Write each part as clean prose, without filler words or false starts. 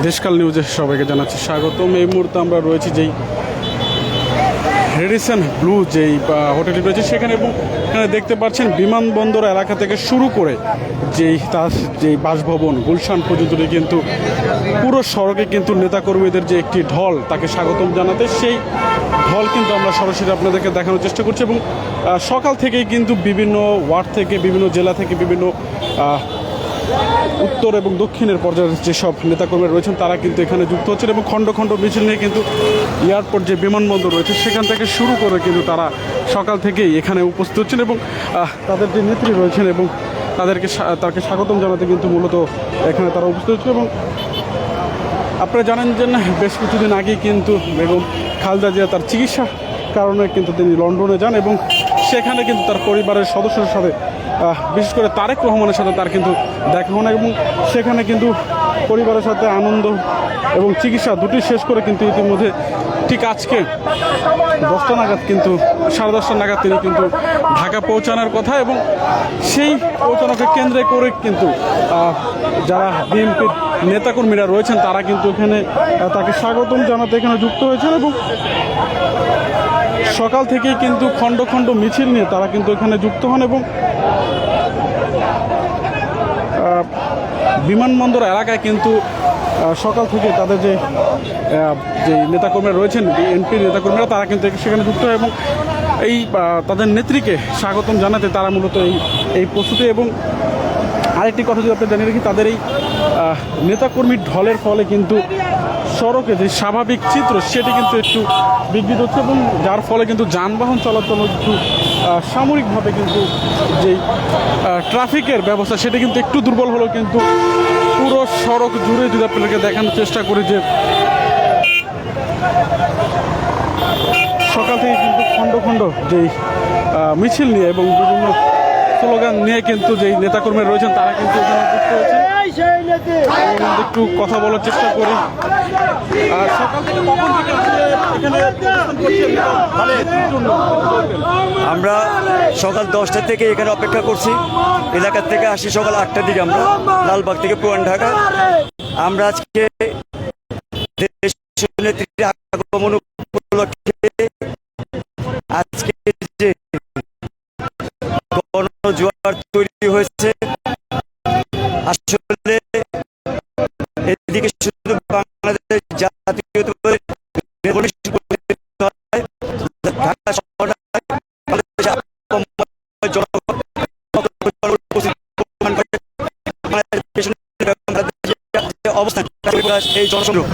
দেশকাল নিউজে সবাইকে জানাচ্ছি স্বাগতম। এই মুহূর্তে আমরা রয়েছি যেই রেডিসন ব্লু যেই হোটেলটি রয়েছে সেখানে, এবং এখানে দেখতে পাচ্ছেন বিমানবন্দর এলাকা থেকে শুরু করে যেই বাসভবন গুলশান পর্যন্ত কিন্তু পুরো সড়কে কিন্তু নেতাকর্মীদের যে একটি ঢল তাকে স্বাগতম জানাতে, সেই ঢল কিন্তু আমরা সরাসরি আপনাদেরকে দেখানোর চেষ্টা করছি। এবং সকাল থেকেই কিন্তু বিভিন্ন ওয়ার্ড থেকে, বিভিন্ন জেলা থেকে, বিভিন্ন উত্তর এবং দক্ষিণের পর্যায়ের যেসব নেতাকর্মীরা রয়েছেন তারা কিন্তু এখানে যুক্ত হচ্ছেন, এবং খণ্ড খণ্ড মিছিল নিয়ে কিন্তু এয়ারপোর্ট যে বিমানবন্দর রয়েছে সেখান থেকে শুরু করে কিন্তু তারা সকাল থেকেই এখানে উপস্থিত হচ্ছেন, এবং তাদের যে নেত্রী রয়েছেন এবং তাকে স্বাগতম জানাতে কিন্তু মূলত এখানে তারা উপস্থিত হচ্ছেন। এবং আপনারা জানেন যে বেশ কিছুদিন আগেই কিন্তু বেগম খালেদা জিয়া তার চিকিৎসার কারণে কিন্তু তিনি লন্ডনে যান, এবং সেখানে কিন্তু তার পরিবারের সদস্যদের সাথে, বিশেষ করে তারেক রহমানের সাথে তার কিন্তু দেখা হয় না, এবং সেখানে কিন্তু পরিবারের সাথে আনন্দ এবং চিকিৎসা দুটি শেষ করে কিন্তু ইতিমধ্যে ঠিক আজকে 10টা নাগাদ কিন্তু 10:30 নাগাদ তিনি কিন্তু ঢাকা পৌঁছানোর কথা, এবং সেই পৌঁছানোকে কেন্দ্রে করে কিন্তু যারা বিএনপির নেতাকর্মীরা রয়েছেন তারা কিন্তু এখানে তাকে স্বাগতম জানাতে এখানে যুক্ত হয়েছেন, এবং সকাল থেকেই কিন্তু খণ্ড খণ্ড মিছিল নিয়ে তারা কিন্তু এখানে যুক্ত হন, এবং বিমানবন্দর এলাকায় কিন্তু সকাল থেকে তাদের যে নেতাকর্মীরা রয়েছেন, বিএনপির নেতাকর্মীরা তারা কিন্তু সেখানে যুক্ত হয়, এবং এই তাদের নেত্রীকে স্বাগতম জানাতে তারা মূলত এই প্রস্তুতি। এবং আরেকটি কথা যদি আপনি জানিয়ে রাখি, তাদের এই নেতাকর্মীর ঢলের ফলে কিন্তু সড়কে যে স্বাভাবিক চিত্র সেটি কিন্তু একটু বিঘ্নিত হচ্ছে, এবং যার ফলে কিন্তু যানবাহন চলাচল একটু সাময়িকভাবে কিন্তু যেই ট্রাফিকের ব্যবস্থা সেটি কিন্তু একটু দুর্বল হলেও কিন্তু পুরো সড়ক জুড়ে যদি আপনাদেরকে দেখানোর চেষ্টা করি যে সকাল থেকে কিন্তু খণ্ড খণ্ড যেই মিছিল নিয়ে এবং বিভিন্ন স্লোগান নিয়ে কিন্তু যেই নেতাকর্মী রয়েছেন তারা কিন্তু এখানে যুক্ত হয়েছেন। একটু কথা বলার চেষ্টা করি। সকাল থেকে কখন থেকে আমরা সকাল 10টা থেকে এখানে অপেক্ষা করছি। এলাকার থেকে আসি সকাল 8টার দিকে, আমরা লালবাগ থেকে পুরান ঢাকা। আমরা আজকে নেত্রীর আগমন উপলক্ষে আজকে যে গণজোয়ার তৈরি হয়েছে, আসলে এদিকে শুধু বাংলাদেশ জাতীয়তাবাদী ঢাকা শহর অবস্থান এই জনসংযোগ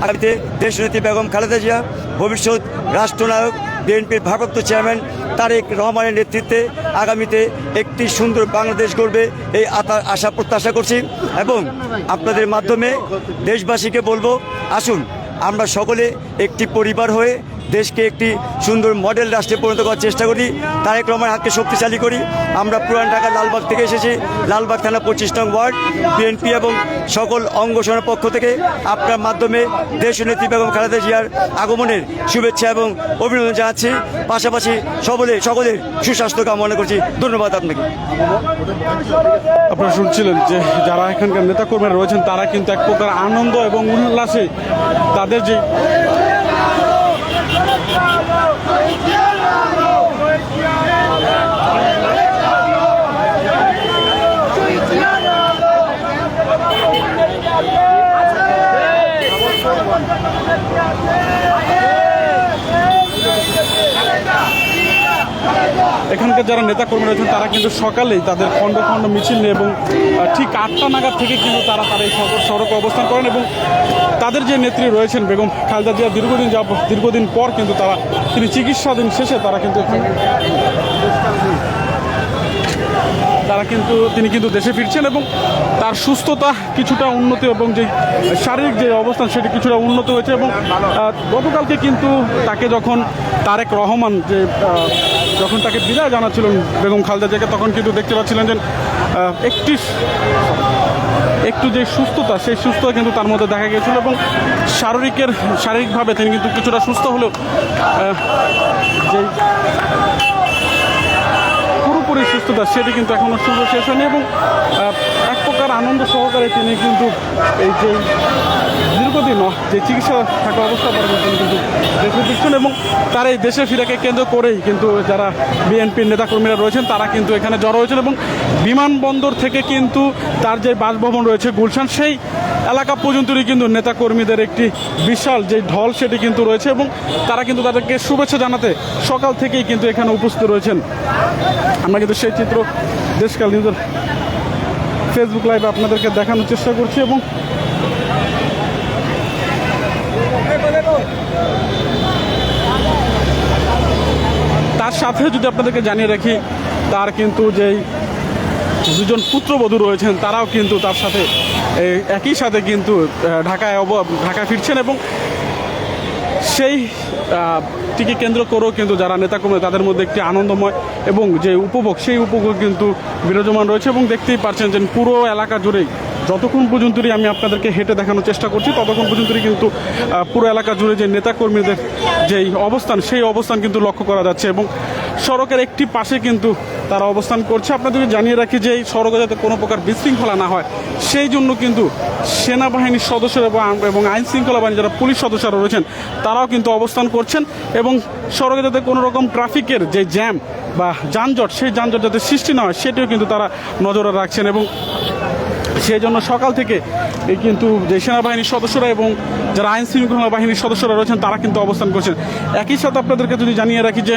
আগামীতে দেশনেত্রী বেগম খালেদা জিয়া, ভবিষ্যৎ রাষ্ট্রনায়ক, বিএনপির ভারপ্রাপ্ত চেয়ারম্যান তারেক রহমানের নেতৃত্বে আগামীতে একটি সুন্দর বাংলাদেশ গড়বে এই আশা প্রত্যাশা করছি। এবং আপনাদের মাধ্যমে দেশবাসীকে বলবো, আসুন আমরা সকলে একটি পরিবার হয়ে দেশকে একটি সুন্দর মডেল রাষ্ট্রে পরিণত করার চেষ্টা করি, তারেক রহমানের হাতকে শক্তিশালী করি। আমরা পুরান ঢাকা লালবাগ থেকে এসেছি, লালবাগ থানা 25 নং ওয়ার্ড, বিএনপি এবং সকল অঙ্গসনের পক্ষ থেকে আপনার মাধ্যমে দেশনেত্রী বেগম খালেদা জিয়ার আগমনের শুভেচ্ছা এবং অভিনন্দন জানাচ্ছি। পাশাপাশি সকলের সুস্বাস্থ্য কামনা করছি। ধন্যবাদ আপনাকে। আপনারা শুনছিলেন যে যারা এখানকার নেতাকর্মীরা রয়েছেন তারা কিন্তু এক প্রকার আনন্দ এবং উল্লাসে তাদের যে এখানকার যারা নেতাকর্মী রয়েছেন তারা কিন্তু সকালেই তাদের খণ্ড খণ্ড মিছিল নিয়ে এবং ঠিক 8টা নাগাদ থেকে কিন্তু তারা এই সড়কে অবস্থান করেন, এবং তাদের যে নেত্রী রয়েছেন বেগম খালেদা জিয়া দীর্ঘদিন পর কিন্তু তিনি চিকিৎসাধীন শেষে তিনি কিন্তু দেশে ফিরছেন, এবং তার সুস্থতা কিছুটা উন্নতি এবং যে শারীরিক যে অবস্থান সেটি কিছুটা উন্নত হয়েছে। এবং গতকালকে কিন্তু তাকে যখন তারেক রহমান যখন তাকে বিদায় জানাচ্ছিলেন বেগম খালেদা জিয়াকে, তখন কিন্তু দেখতে পাচ্ছিলেন যে একটু যে সুস্থতা সেই সুস্থতা কিন্তু তার মধ্যে দেখা গিয়েছিল, এবং শারীরিকভাবে তিনি কিন্তু কিছুটা সুস্থ হলেও যে পুরোপুরি সুস্থতা সেটি কিন্তু এখনও শেষ হয়নি, এবং এক প্রকার আনন্দ সহকারে তিনি কিন্তু এই যে দীর্ঘদিন যে চিকিৎসা থাকা অবস্থা পরে তিনি কিন্তু দেশে ফিরছেন এবং তার এই দেশে ফিরাকে কেন্দ্র করেই কিন্তু যারা বিএনপির নেতাকর্মীরা রয়েছেন তারা কিন্তু এখানে জড়ো হয়েছেন এবং বিমানবন্দর থেকে কিন্তু তার যে বাসভবন রয়েছে গুলশান সেই এলাকা পর্যন্তই কিন্তু নেতাকর্মীদের একটি বিশাল যে ঢল সেটি কিন্তু রয়েছে এবং তারা কিন্তু তাদেরকে শুভেচ্ছা জানাতে সকাল থেকেই কিন্তু এখানে উপস্থিত রয়েছেন। আমরা কিন্তু সেই চিত্র দেশকাল নিউজের ফেসবুক লাইভে আপনাদেরকে দেখানোর চেষ্টা করছি এবং তার সাথে যদি আপনাদেরকে জানিয়ে রাখি তার কিন্তু যেই দুজন পুত্রবধূ রয়েছেন তারাও কিন্তু তার সাথে একই সাথে কিন্তু ঢাকায় ফিরছেন এবং সেই টিকে কেন্দ্র করেও কিন্তু যারা নেতাকর্মী তাদের মধ্যে একটি আনন্দময় এবং যে উপভোগ সেই উপভোগ কিন্তু বিরাজমান রয়েছে এবং দেখতেই পাচ্ছেন যে পুরো এলাকা জুড়েই যতক্ষণ পর্যন্তই আমি আপনাদেরকে হেঁটে দেখানোর চেষ্টা করছি ততক্ষণ পর্যন্তই কিন্তু পুরো এলাকা জুড়ে যে নেতাকর্মীদের যেই অবস্থান সেই অবস্থান কিন্তু লক্ষ্য করা যাচ্ছে এবং সড়কের একটি পাশে কিন্তু তারা অবস্থান করছে। আপনাদেরকে জানিয়ে রাখি যে এই সড়কে যাতে কোনো প্রকার বিশৃঙ্খলা না হয় সেই জন্য কিন্তু সেনাবাহিনীর সদস্যরা এবং আইন শৃঙ্খলা বাহিনী যারা পুলিশ সদস্যরা রয়েছেন তারাও কিন্তু অবস্থান করছেন এবং সড়কে যাতে কোনো রকম ট্রাফিকের যে জ্যাম বা যানজট সেই যানজট যাতে সৃষ্টি না হয় সেটিও কিন্তু তারা নজরে রাখছেন এবং সেই জন্য সকাল থেকে এই কিন্তু যে সেনাবাহিনীর সদস্যরা এবং যারা আইন শৃঙ্খলা বাহিনীর সদস্যরা রয়েছেন তারা কিন্তু অবস্থান করছেন। একই সাথে আপনাদেরকে যদি জানিয়ে রাখি যে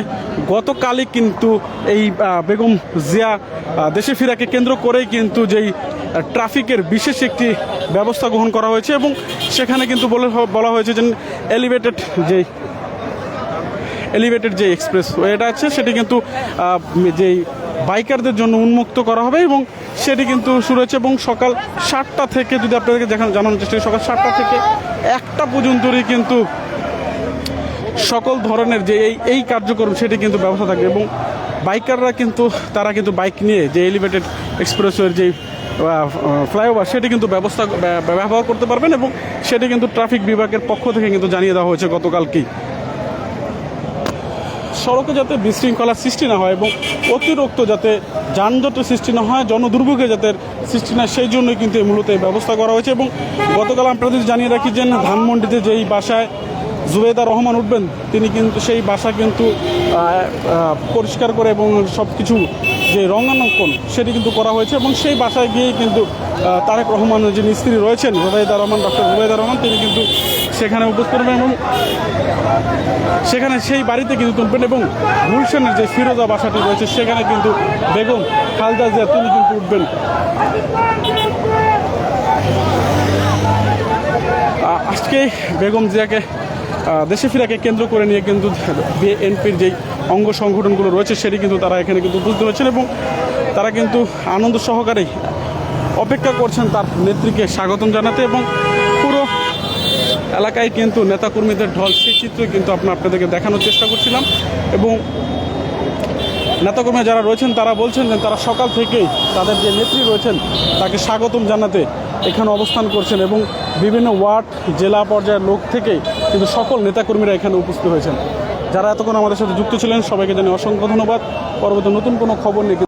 গতকালই কিন্তু এই বেগম জিয়া দেশে ফেরাকে কেন্দ্র করেই কিন্তু যেই ট্রাফিকের বিশেষ একটি ব্যবস্থা গ্রহণ করা হয়েছে এবং সেখানে কিন্তু বলা হয়েছে যে এলিভেটেড যে এক্সপ্রেস ওয়েটা আছে সেটি কিন্তু যেই বাইকারদের জন্য উন্মুক্ত করা হবে এবং সেটি কিন্তু শুরু হয়েছে এবং সকাল 7টা থেকে যদি আপনাদেরকে জানানোর চেষ্টা করি সকাল 7টা থেকে 1টা পর্যন্তই কিন্তু সকল ধরনের যে এই কার্যক্রম সেটি কিন্তু ব্যবস্থা থাকবে এবং বাইকাররা কিন্তু তারা কিন্তু বাইক নিয়ে যে এলিভেটেড এক্সপ্রেসওয়ের যে ফ্লাইওভার সেটি কিন্তু ব্যবহার করতে পারবেন এবং সেটি কিন্তু ট্রাফিক বিভাগের পক্ষ থেকে কিন্তু জানিয়ে দেওয়া হয়েছে গতকালকেই। সড়কে যাতে বিশৃঙ্খলার সৃষ্টি না হয় এবং অতিরিক্ত যাতে যানজটের সৃষ্টি না হয় জনদুর্ভোগের যাতে সৃষ্টি না সেই জন্যই কিন্তু মূলত এই ব্যবস্থা করা হয়েছে এবং গতকাল আপনাদের জানিয়ে রাখি যে ধানমন্ডিতে যেই বাসায় জুবেদা রহমান উঠবেন তিনি কিন্তু সেই বাসা কিন্তু পরিষ্কার করে এবং সব কিছু যে রঙাঙ্কন সেটি কিন্তু করা হয়েছে এবং সেই বাসায় গিয়েই কিন্তু তারেক রহমানের যে স্ত্রী রয়েছেন জুবেদা রহমান ডক্টর জুবেদা রহমান তিনি কিন্তু সেখানে উপস্থিত করবেন এবং সেখানে সেই বাড়িতে কিন্তু তুলবেন এবং গুলশানের যে ফিরোজা বাসাটি রয়েছে সেখানে কিন্তু বেগম খালেদা জিয়া তিনি কিন্তু উঠবেন। আজকে বেগম জিয়াকে দেশে ফেরাকে কেন্দ্র করে নিয়ে কিন্তু বিএনপির যেই অঙ্গ সংগঠনগুলো রয়েছে সেটি কিন্তু তারা এখানে কিন্তু উপস্থিত হয়েছেন এবং তারা কিন্তু আনন্দ সহকারেই অপেক্ষা করছেন তার নেত্রীকে স্বাগতম জানাতে এবং পুরো এলাকায় কিন্তু নেতাকর্মীদের ঢল সেই চিত্র কিন্তু আপনাদেরকে দেখানোর চেষ্টা করছিলাম এবং নেতাকর্মী যারা রয়েছেন তারা বলছেন যে তারা সকাল থেকেই তাদের যে নেত্রী রয়েছেন তাকে স্বাগতম জানাতে এখানে অবস্থান করছেন এবং বিভিন্ন ওয়ার্ড জেলা পর্যায়ের লোক থেকেই কিন্তু সকল নেতাকর্মীরা এখানে উপস্থিত হয়েছেন। যারা এতক্ষণ আমাদের সাথে যুক্ত ছিলেন সবাইকে জানিয়ে অসংখ্য ধন্যবাদ। পরবর্তী নতুন কোনো খবর নিয়ে